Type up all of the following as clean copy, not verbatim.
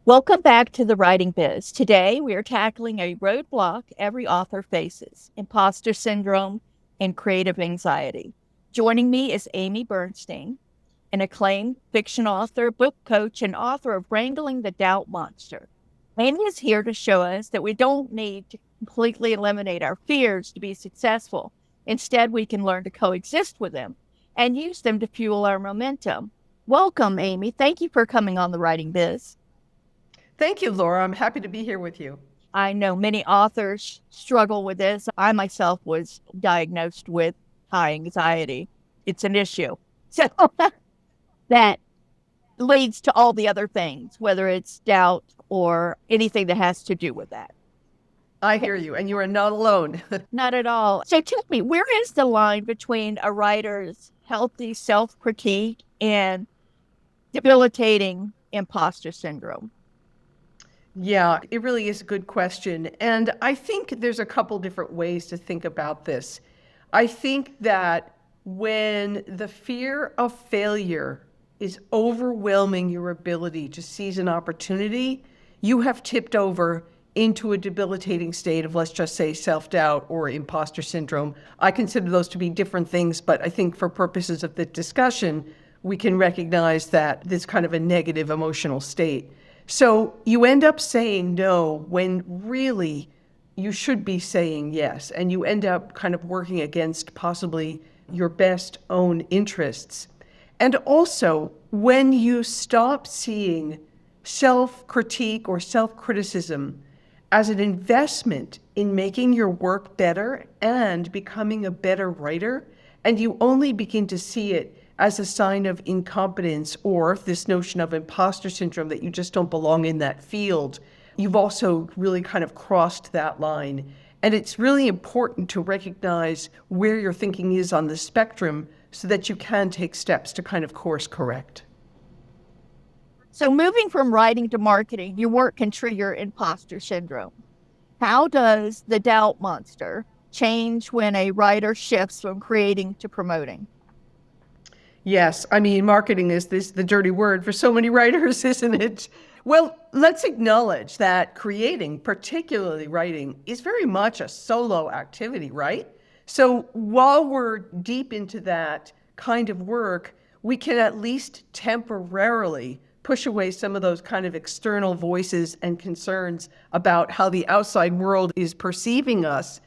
Welcome back to the Writing Biz. Today, we are tackling a roadblock every author faces: imposter syndrome and creative anxiety. Joining me is Amy Bernstein, an acclaimed fiction author, book coach, and author of Wrangling the Doubt Monster. Amy is here to show us that we don't need to completely eliminate our fears to be successful. Instead, we can learn to coexist with them and use them to fuel our momentum. Welcome, Amy. Thank you for coming on the Writing Biz. Thank you, Laura. I'm happy to be here with you. I know many authors struggle with this. I myself was diagnosed with high anxiety. It's an issue. So that leads to all the other things, whether it's doubt or anything that has to do with that. I hear you, and you are not alone. Not at all. So tell me, where is the line between a writer's healthy self-critique and debilitating imposter syndrome? Yeah, it really is a good question. And I think there's a couple different ways to think about this. I think that when the fear of failure is overwhelming your ability to seize an opportunity, you have tipped over into a debilitating state of, let's just say, self-doubt or imposter syndrome. I consider those to be different things, but I think for purposes of the discussion, we can recognize that this kind of a negative emotional state. So you end up saying no when really you should be saying yes, and you end up kind of working against possibly your best own interests. And also, when you stop seeing self-critique or self-criticism as an investment in making your work better and becoming a better writer, and you only begin to see it as a sign of incompetence or this notion of imposter syndrome that you just don't belong in that field, you've also really kind of crossed that line. And it's really important to recognize where your thinking is on the spectrum so that you can take steps to kind of course correct. So moving from writing to marketing, your work can trigger imposter syndrome. How does the doubt monster change when a writer shifts from creating to promoting? Yes, I mean, marketing is the dirty word for so many writers, isn't it? Well, let's acknowledge that creating, particularly writing, is very much a solo activity, right? So while we're deep into that kind of work, we can at least temporarily push away some of those kind of external voices and concerns about how the outside world is perceiving us.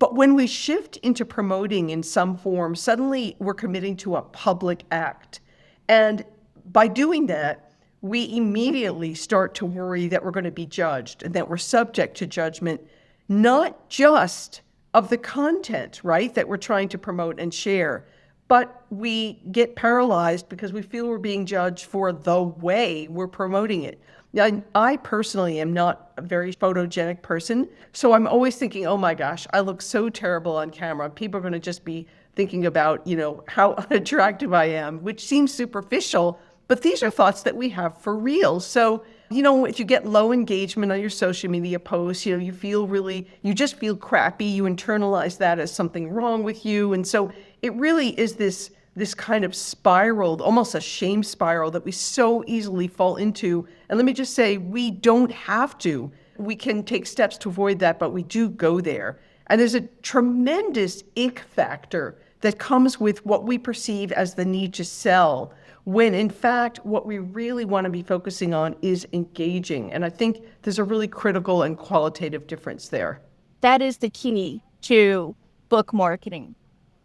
But when we shift into promoting in some form, suddenly we're committing to a public act. And by doing that, we immediately start to worry that we're going to be judged and that we're subject to judgment, not just of the content, right, that we're trying to promote and share, but we get paralyzed because we feel we're being judged for the way we're promoting it. Now, I personally am not a very photogenic person, so I'm always thinking, oh my gosh, I look so terrible on camera. People are going to just be thinking about, how unattractive I am, which seems superficial, but these are thoughts that we have for real. So, if you get low engagement on your social media posts, you just feel crappy. You internalize that as something wrong with you. And so it really is this kind of spiral, almost a shame spiral that we so easily fall into. And let me just say, we don't have to. We can take steps to avoid that, but we do go there. And there's a tremendous ick factor that comes with what we perceive as the need to sell, when in fact, what we really want to be focusing on is engaging. And I think there's a really critical and qualitative difference there. That is the key to book marketing,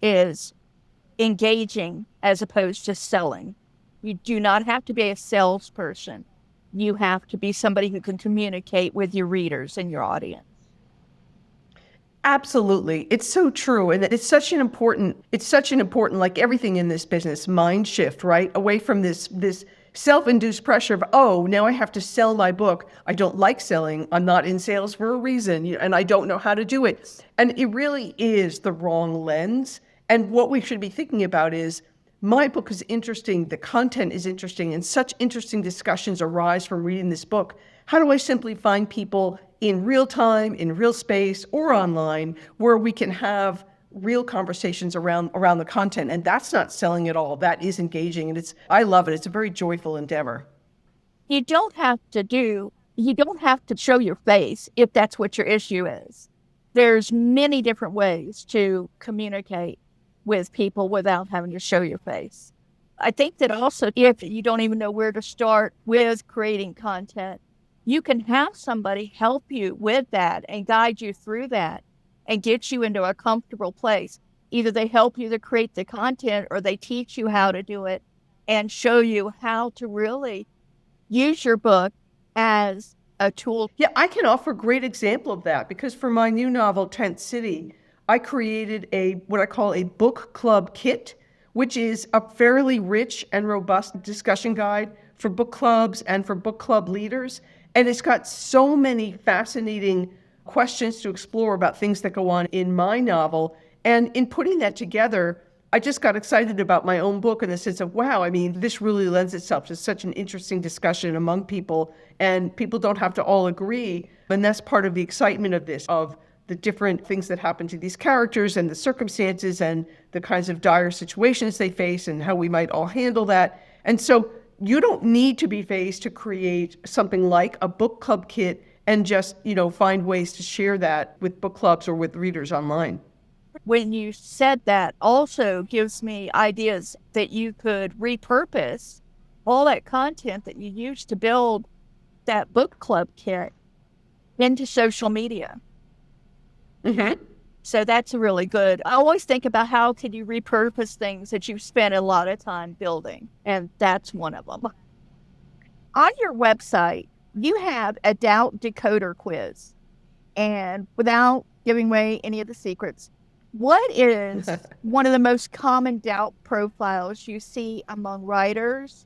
is engaging as opposed to selling. You do not have to be a salesperson. You have to be somebody who can communicate with your readers and your audience. Absolutely. It's so true. And it's such an important, like everything in this business, mind shift, right? Away from this self-induced pressure of, oh, now I have to sell my book. I don't like selling. I'm not in sales for a reason, and I don't know how to do it. And it really is the wrong lens. And what we should be thinking about is, my book is interesting, the content is interesting, and such interesting discussions arise from reading this book. How do I simply find people in real time, in real space, or online where we can have real conversations around the content? And that's not selling at all. That is engaging. And I love it. It's a very joyful endeavor. You don't have to do you don't have to show your face if that's what your issue is. There's many different ways to communicate with people without having to show your face. I think that also, if you don't even know where to start with creating content, you can have somebody help you with that and guide you through that and get you into a comfortable place. Either they help you to create the content or they teach you how to do it and show you how to really use your book as a tool. Yeah, I can offer a great example of that because for my new novel, Tent City, I created what I call a book club kit, which is a fairly rich and robust discussion guide for book clubs and for book club leaders. And it's got so many fascinating questions to explore about things that go on in my novel. And in putting that together, I just got excited about my own book in the sense of, wow, I mean, this really lends itself to such an interesting discussion among people, and people don't have to all agree. And that's part of the excitement of this, of the different things that happen to these characters and the circumstances and the kinds of dire situations they face and how we might all handle that. And so you don't need to be phased to create something like a book club kit and just, find ways to share that with book clubs or with readers online. When you said that, also gives me ideas that you could repurpose all that content that you used to build that book club kit into social media. Mm-hmm. So that's really good. I always think about how could you repurpose things that you've spent a lot of time building, and that's one of them. On your website, you have a doubt decoder quiz, and without giving away any of the secrets, what is one of the most common doubt profiles you see among writers,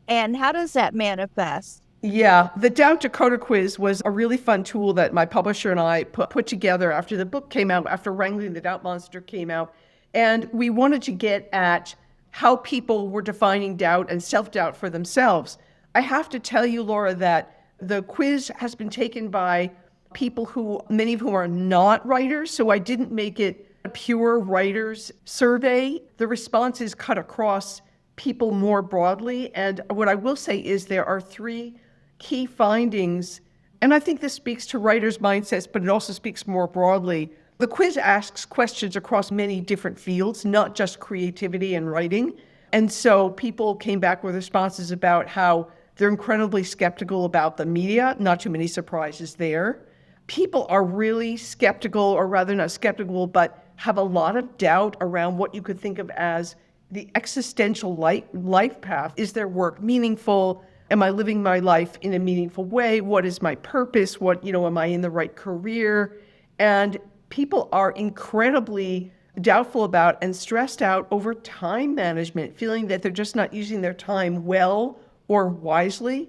and how does that manifest? Yeah, the Doubt Decoder quiz was a really fun tool that my publisher and I put together after the book came out, after Wrangling the Doubt Monster came out. And we wanted to get at how people were defining doubt and self-doubt for themselves. I have to tell you, Laura, that the quiz has been taken by people many of whom are not writers, so I didn't make it a pure writers survey. The responses cut across people more broadly. And what I will say is there are three key findings, and I think this speaks to writers' mindsets, but it also speaks more broadly. The quiz asks questions across many different fields, not just creativity and writing. And so people came back with responses about how they're incredibly skeptical about the media, not too many surprises there. People are really skeptical, or rather not skeptical, but have a lot of doubt around what you could think of as the existential life path. Is their work meaningful? Am I living my life in a meaningful way? What is my purpose? Am I in the right career? And people are incredibly doubtful about and stressed out over time management, feeling that they're just not using their time well or wisely.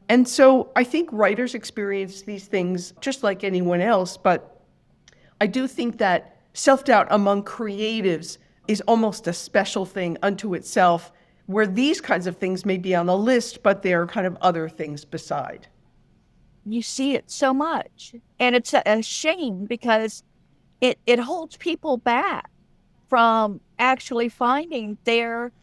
And so I think writers experience these things just like anyone else, but I do think that self-doubt among creatives is almost a special thing unto itself, where these kinds of things may be on the list, but they're kind of other things beside. You see it so much, and it's a shame because it holds people back from actually finding their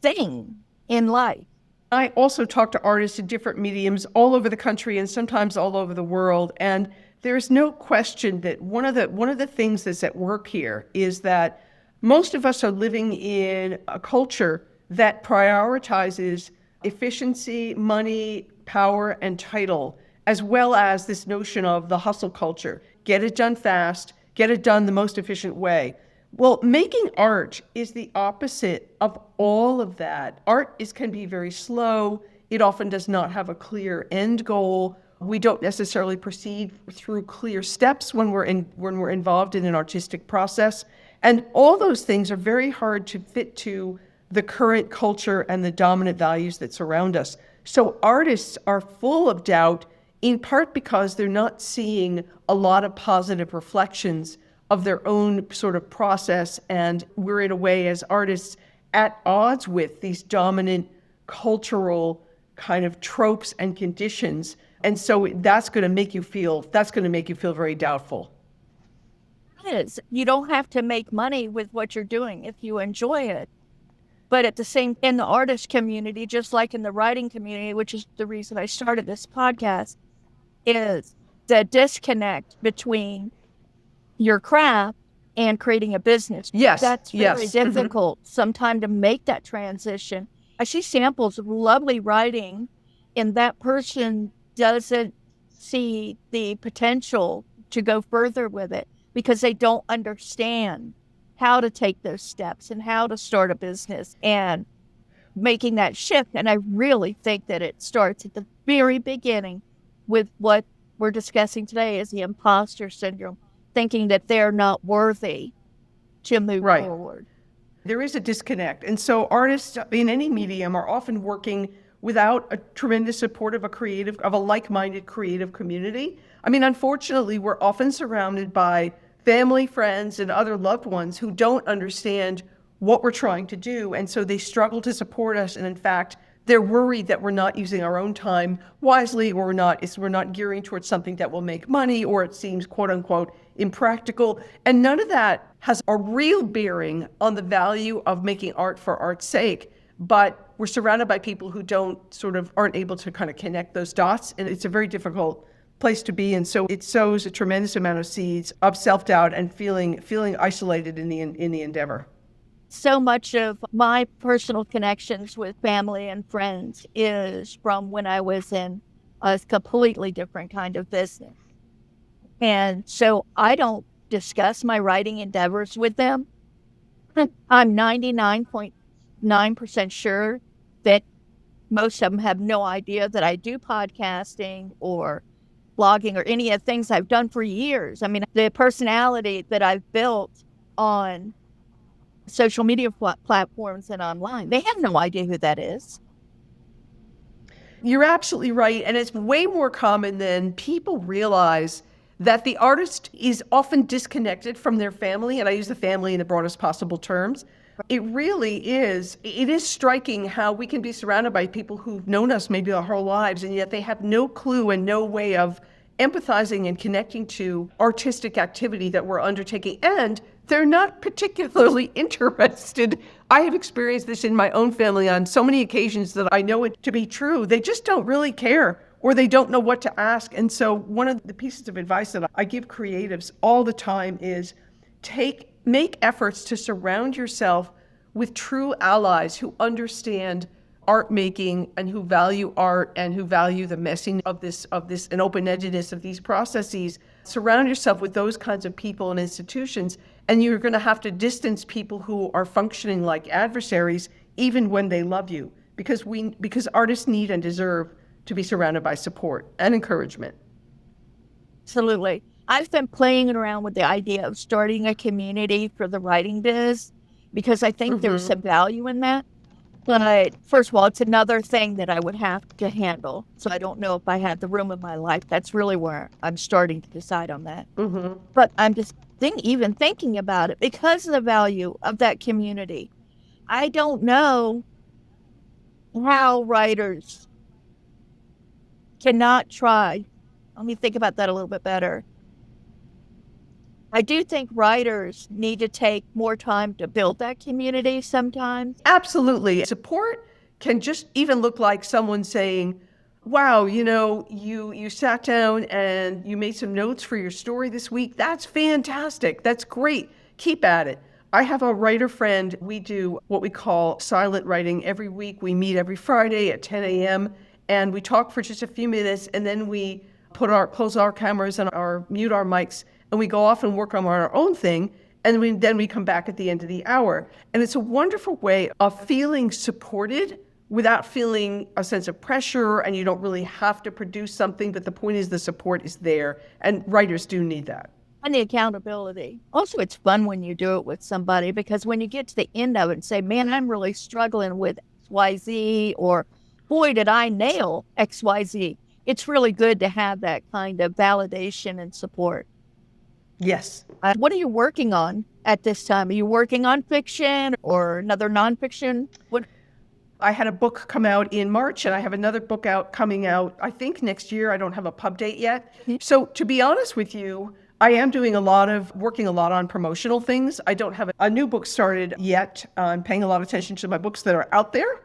thing in life. I also talk to artists in different mediums all over the country and sometimes all over the world. And there's no question that one of the things that's at work here is that most of us are living in a culture that prioritizes efficiency, money, power, and title, as well as this notion of the hustle culture. Get it done fast, get it done the most efficient way. Well, making art is the opposite of all of that. Art can be very slow. It often does not have a clear end goal. We don't necessarily proceed through clear steps when we're involved in an artistic process. And all those things are very hard to fit to the current culture and the dominant values that surround us. So artists are full of doubt, in part because they're not seeing a lot of positive reflections of their own sort of process. And we're in a way, as artists, at odds with these dominant cultural kind of tropes and conditions. And so that's going to make you feel very doubtful. It is. You don't have to make money with what you're doing if you enjoy it. But at the same, in the artist community, just like in the writing community, which is the reason I started this podcast, is the disconnect between your craft and creating a business. Yes, That's very yes. difficult sometimes to make that transition. I see samples of lovely writing, and that person doesn't see the potential to go further with it because they don't understand how to take those steps and how to start a business and making that shift. And I really think that it starts at the very beginning with what we're discussing today is the imposter syndrome, thinking that they're not worthy to move Right. forward. There is a disconnect. And so artists in any medium are often working without a tremendous support of a like-minded creative community. I mean, unfortunately, we're often surrounded by family, friends, and other loved ones who don't understand what we're trying to do. And so they struggle to support us. And in fact, they're worried that we're not using our own time wisely, or we're not gearing towards something that will make money, or it seems quote unquote impractical. And none of that has a real bearing on the value of making art for art's sake. But we're surrounded by people who aren't able to kind of connect those dots. And it's a very difficult place to be. And so it sows a tremendous amount of seeds of self-doubt and feeling isolated in the endeavor. So much of my personal connections with family and friends is from when I was in a completely different kind of business. And so I don't discuss my writing endeavors with them. I'm 99.9% sure that most of them have no idea that I do podcasting or blogging or any of the things I've done for years. I mean, the personality that I've built on social media platforms and online, they have no idea who that is. You're absolutely right. And it's way more common than people realize that the artist is often disconnected from their family. And I use the family in the broadest possible terms. It is striking how we can be surrounded by people who've known us maybe our whole lives, and yet they have no clue and no way of empathizing and connecting to artistic activity that we're undertaking. And they're not particularly interested. I have experienced this in my own family on so many occasions that I know it to be true. They just don't really care, or they don't know what to ask. And so one of the pieces of advice that I give creatives all the time is make efforts to surround yourself with true allies who understand art making and who value art and who value the messing of this and open-endedness of these processes. Surround yourself with those kinds of people and institutions, and you're going to have to distance people who are functioning like adversaries even when they love you, because artists need and deserve to be surrounded by support and encouragement. Absolutely. I've been playing around with the idea of starting a community for the writing biz because I think there's some value in that. But first of all, it's another thing that I would have to handle. So I don't know if I have the room in my life. That's really where I'm starting to decide on that. But I'm just even thinking about it because of the value of that community. I don't know how writers cannot try. Let me think about that a little bit better. I do think writers need to take more time to build that community sometimes. Absolutely. Support can just even look like someone saying, wow, you sat down and you made some notes for your story this week. That's fantastic. That's great. Keep at it. I have a writer friend. We do what we call silent writing every week. We meet every Friday at 10 a.m. and we talk for just a few minutes, and then we close our cameras and mute our mics, and we go off and work on our own thing. And then we come back at the end of the hour. And it's a wonderful way of feeling supported without feeling a sense of pressure, and you don't really have to produce something. But the point is the support is there, and writers do need that. And the accountability. Also, it's fun when you do it with somebody, because when you get to the end of it and say, man, I'm really struggling with XYZ, or boy, did I nail XYZ. It's really good to have that kind of validation and support. Yes. What are you working on at this time? Are you working on fiction or another nonfiction? I had a book come out in March, and I have another book coming out, I think next year. I don't have a pub date yet. So to be honest with you, I am working a lot on promotional things. I don't have a new book started yet. I'm paying a lot of attention to my books that are out there.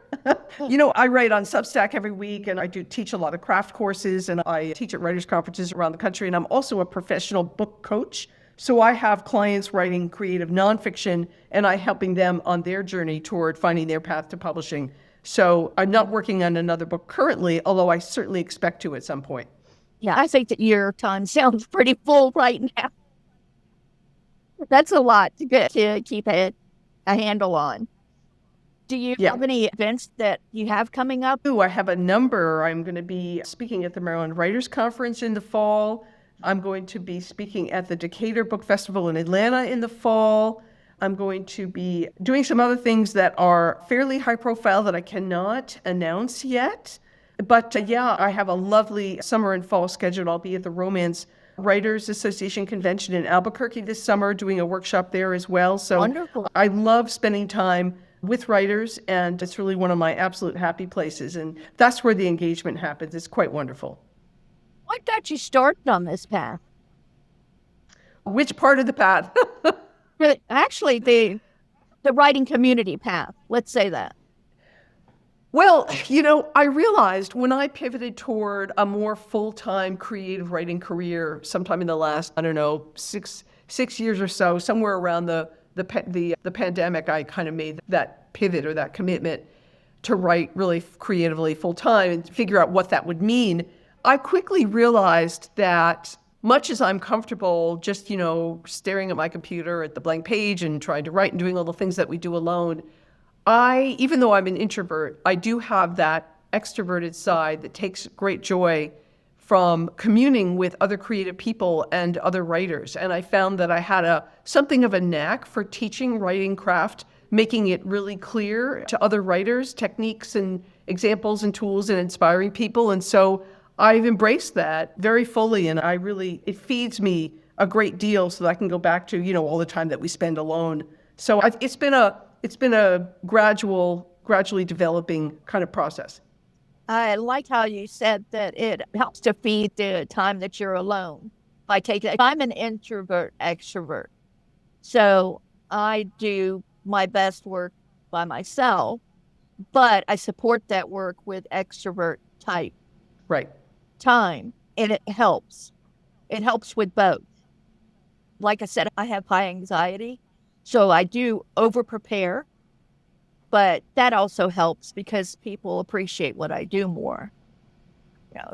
I write on Substack every week, and I do teach a lot of craft courses, and I teach at writers' conferences around the country, and I'm also a professional book coach. So I have clients writing creative nonfiction, and I'm helping them on their journey toward finding their path to publishing. So I'm not working on another book currently, although I certainly expect to at some point. Yeah, I think that your time sounds pretty full right now. That's a lot to get to keep a handle on. Do you Yeah. have any events that you have coming up? I have a number. I'm going to be speaking at the Maryland Writers Conference in the fall. I'm going to be speaking at the Decoder Book Festival in Atlanta in the fall. I'm going to be doing some other things that are fairly high profile that I cannot announce yet. But yeah, I have a lovely summer and fall scheduled. I'll be at the Romance Writers Association Convention in Albuquerque this summer, doing a workshop there as well. So Wonderful. I love spending time with writers, and it's really one of my absolute happy places. And that's where the engagement happens. It's quite wonderful. What got you started on this path? Which part of the path? Actually, the writing community path. Let's say that. Well, I realized when I pivoted toward a more full-time creative writing career sometime in the last, I don't know, six years or so, somewhere around the pandemic, I kind of made that pivot or that commitment to write really creatively full-time and figure out what that would mean. I quickly realized that much as I'm comfortable just, staring at my computer at the blank page and trying to write and doing all the things that we do alone, even though I'm an introvert, I do have that extroverted side that takes great joy from communing with other creative people and other writers. And I found that I had something of a knack for teaching writing craft, making it really clear to other writers, techniques and examples and tools, and inspiring people. And so I've embraced that very fully, and it feeds me a great deal so that I can go back to, all the time that we spend alone. So it's been a gradually developing kind of process. I like how you said that it helps to feed the time that you're alone. I'm an introvert extrovert, so I do my best work by myself, but I support that work with extrovert type Right. time, and it helps. It helps with both. Like I said, I have high anxiety, so I do over prepare. But that also helps because people appreciate what I do more.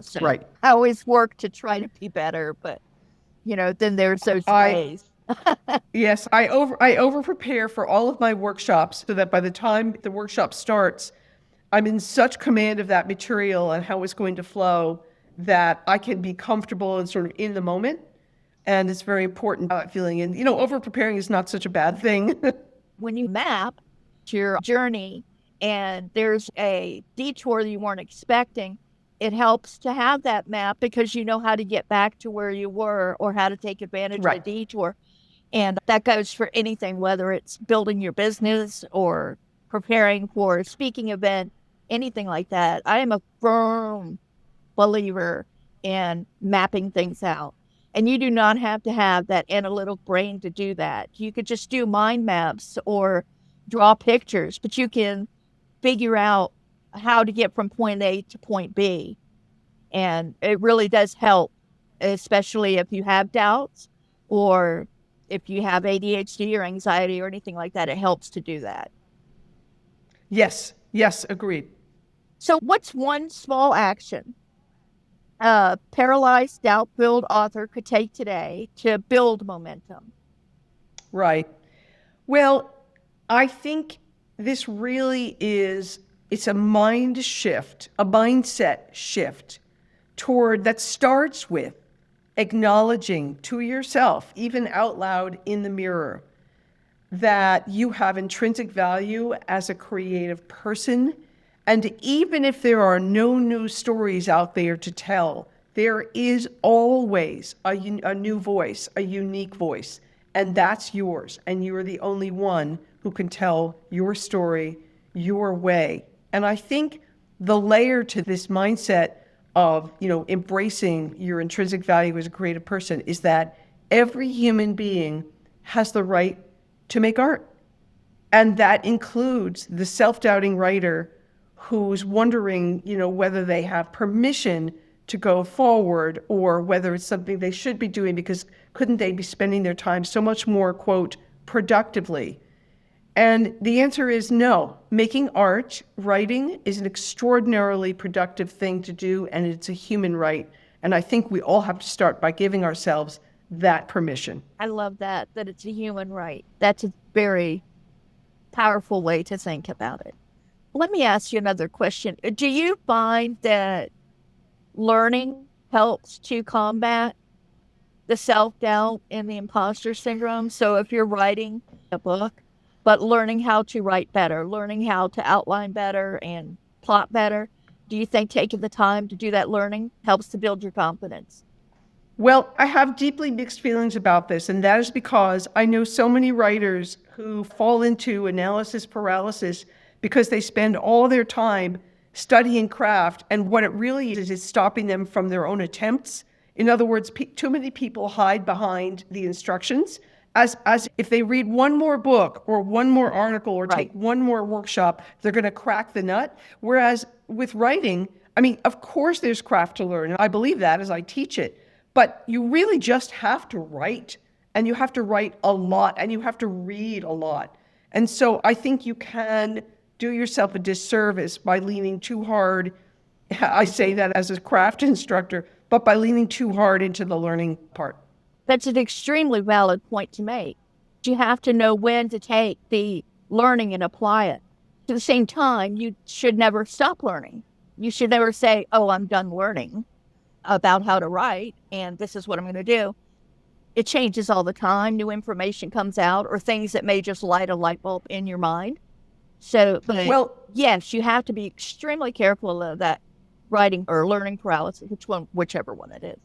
So Right. I always work to try to be better, but then there's those days. Yes, I over prepare for all of my workshops so that by the time the workshop starts, I'm in such command of that material and how it's going to flow that I can be comfortable and sort of in the moment. And it's very important feeling. And over preparing is not such a bad thing. When you map your journey and there's a detour that you weren't expecting, it helps to have that map because you know how to get back to where you were or how to take advantage Right. of the detour. And that goes for anything, whether it's building your business or preparing for a speaking event, anything like that. I am a firm believer in mapping things out. And you do not have to have that analytical brain to do that. You could just do mind maps or draw pictures, but you can figure out how to get from point A to point B. And it really does help, especially if you have doubts or if you have ADHD or anxiety or anything like that. It helps to do that. Yes, agreed. So what's one small action a paralyzed, doubt-filled author could take today to build momentum? Right. Well, I think this really it's a mindset shift that starts with acknowledging to yourself, even out loud in the mirror, that you have intrinsic value as a creative person. And even if there are no new stories out there to tell, there is always a new voice, a unique voice, and that's yours. And you're the only one who can tell your story your way. And I think the layer to this mindset of, embracing your intrinsic value as a creative person is that every human being has the right to make art. And that includes the self-doubting writer who's wondering, whether they have permission to go forward or whether it's something they should be doing because couldn't they be spending their time so much more, quote, productively? And the answer is no. Making art, writing, is an extraordinarily productive thing to do, and it's a human right. And I think we all have to start by giving ourselves that permission. I love that it's a human right. That's a very powerful way to think about it. Let me ask you another question. Do you find that learning helps to combat the self-doubt and the imposter syndrome? So if you're writing a book, but learning how to write better, learning how to outline better and plot better, do you think taking the time to do that learning helps to build your confidence? Well, I have deeply mixed feelings about this, and that is because I know so many writers who fall into analysis paralysis because they spend all their time studying craft, and what it really is stopping them from their own attempts. In other words, too many people hide behind the instructions as if they read one more book or one more article or take one more workshop, they're going to crack the nut. Whereas with writing, of course there's craft to learn, and I believe that as I teach it. But you really just have to write, and you have to write a lot, and you have to read a lot. And so I think you can do yourself a disservice by leaning too hard. I say that as a craft instructor, but by leaning too hard into the learning part. That's an extremely valid point to make. You have to know when to take the learning and apply it. At the same time, you should never stop learning. You should never say, oh, I'm done learning about how to write, and this is what I'm going to do. It changes all the time. New information comes out, or things that may just light a light bulb in your mind. So, yes, you have to be extremely careful of that writing or learning paralysis, whichever one it is.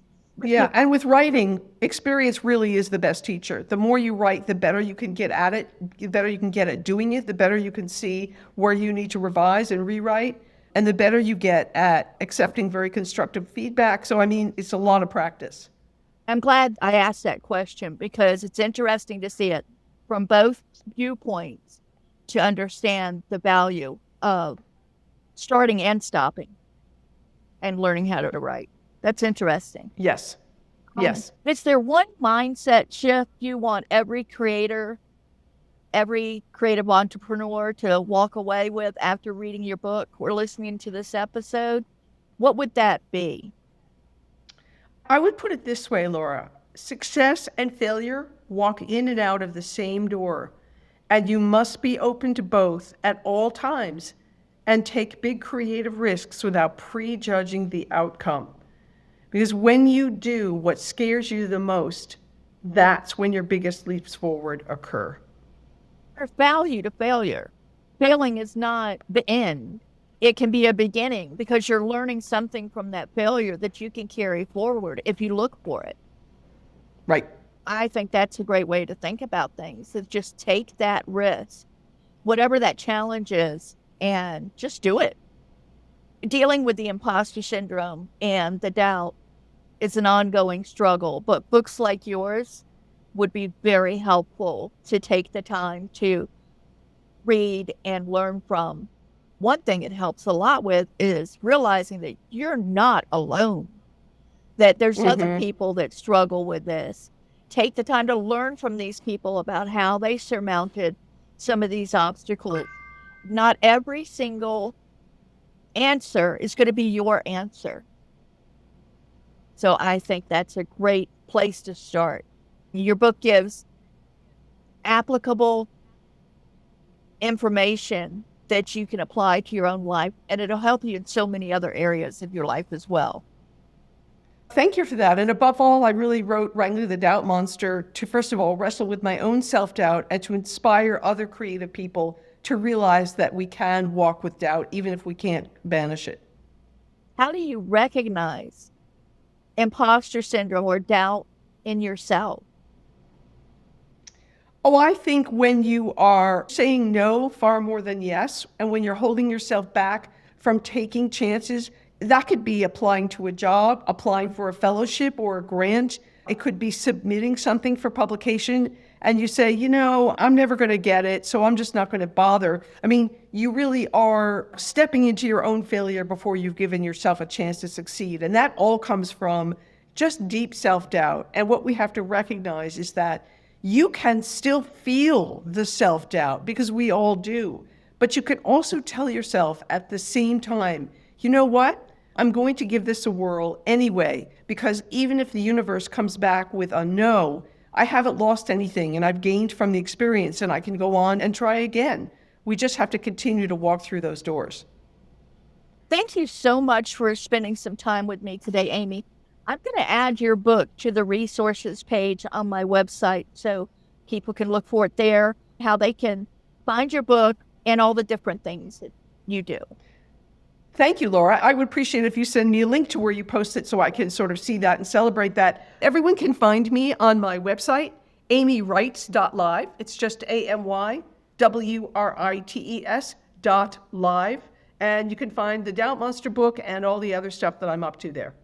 Yeah, and with writing, experience really is the best teacher. The more you write, the better you can get at it, the better you can get at doing it, the better you can see where you need to revise and rewrite. And the better you get at accepting very constructive feedback. So, it's a lot of practice. I'm glad I asked that question because it's interesting to see it from both viewpoints to understand the value of starting and stopping and learning how to write. That's interesting. Yes. Yes. Is there one mindset shift you want every creator, every creative entrepreneur to walk away with after reading your book or listening to this episode? What would that be? I would put it this way, Laura. Success and failure walk in and out of the same door, and you must be open to both at all times and take big creative risks without prejudging the outcome. Because when you do what scares you the most, that's when your biggest leaps forward occur. There's value to failure. Failing is not the end. It can be a beginning because you're learning something from that failure that you can carry forward if you look for it. Right. I think that's a great way to think about things, is just take that risk, whatever that challenge is, and just do it. Dealing with the imposter syndrome and the doubt is an ongoing struggle, but books like yours would be very helpful to take the time to read and learn from. One thing it helps a lot with is realizing that you're not alone, that there's other people that struggle with this. Take the time to learn from these people about how they surmounted some of these obstacles. Not every single answer is going to be your answer. So I think that's a great place to start. Your book gives applicable information that you can apply to your own life, and it'll help you in so many other areas of your life as well. Thank you for that. And above all, I really wrote Wrangling the Doubt Monster to, first of all, wrestle with my own self-doubt and to inspire other creative people to realize that we can walk with doubt, even if we can't banish it. How do you recognize imposter syndrome or doubt in yourself? Oh, I think when you are saying no far more than yes, and when you're holding yourself back from taking chances, that could be applying to a job, applying for a fellowship or a grant, It could be submitting something for publication and you say, I'm never going to get it, so I'm just not going to bother. I mean, you really are stepping into your own failure before you've given yourself a chance to succeed. And that all comes from just deep self-doubt. And what we have to recognize is that you can still feel the self-doubt, because we all do. But you can also tell yourself at the same time, you know what? I'm going to give this a whirl anyway, because even if the universe comes back with a no, I haven't lost anything and I've gained from the experience and I can go on and try again. We just have to continue to walk through those doors. Thank you so much for spending some time with me today, Amy. I'm going to add your book to the resources page on my website so people can look for it there, how they can find your book and all the different things that you do. Thank you, Laura. I would appreciate it if you send me a link to where you post it so I can sort of see that and celebrate that. Everyone can find me on my website, amywrites.live. It's just AMYWRITES.live. And you can find the Doubt Monster book and all the other stuff that I'm up to there.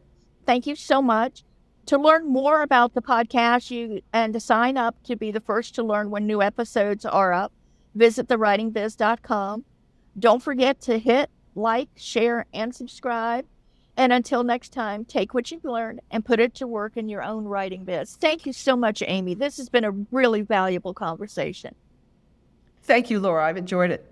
Thank you so much. To learn more about the podcast and to sign up to be the first to learn when new episodes are up, visit thewritingbiz.com. Don't forget to hit like, share, and subscribe. And until next time, take what you've learned and put it to work in your own writing biz. Thank you so much, Amy. This has been a really valuable conversation. Thank you, Laura. I've enjoyed it.